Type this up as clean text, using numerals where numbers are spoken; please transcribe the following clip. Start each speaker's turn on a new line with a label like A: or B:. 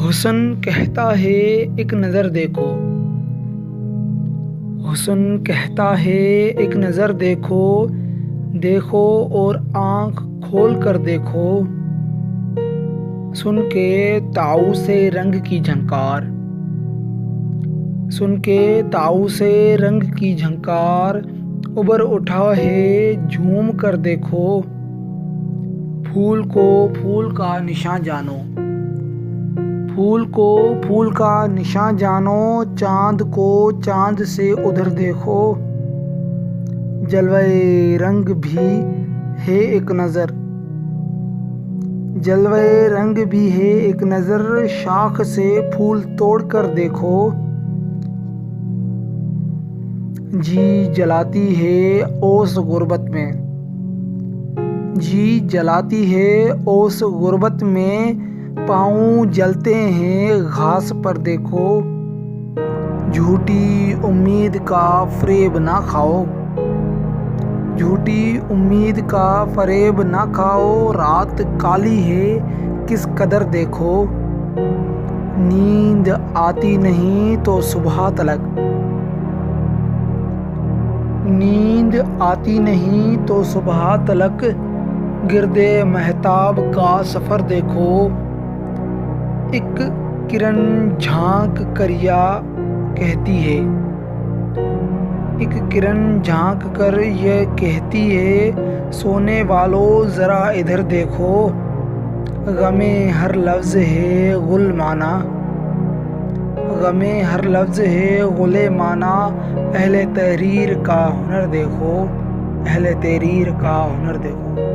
A: हुस्न कहता है एक नज़र देखो। हुस्न कहता है एक नज़र देखो, देखो और आँख खोल कर देखो। सुन के ताऊ से रंग की झंकार, सुन के ताऊ से रंग की झंकार, उबर उठा है झूम कर देखो। फूल को फूल का निशान जानो, फूल को फूल का निशान जानो, चांद को चांद से उधर देखो। जलवे रंग भी है एक नज़र, जलवे रंग भी है एक नज़र, शाख से फूल तोड़ कर देखो। जी जलाती है ओस गुर्बत में, जी जलाती है ओस गुर्बत में, पाँव जलते हैं घास पर देखो। झूठी उम्मीद का फरेब ना खाओ, झूठी उम्मीद का फरेब ना खाओ। रात काली है किस कदर देखो, नींद आती नहीं तो सुबह तलक, नींद आती नहीं तो सुबह तलक। गिरदे महताब का सफ़र देखो, एक किरण झांक करिया कहती है, एक किरण झांक कर यह कहती है, सोने वालों ज़रा इधर देखो। गमे हर लफ्ज़ है गुल माना, गमे हर लफ्ज़ है गुले माना। अहले तहरीर का हुनर देखो, अहले तहरीर का हुनर देखो।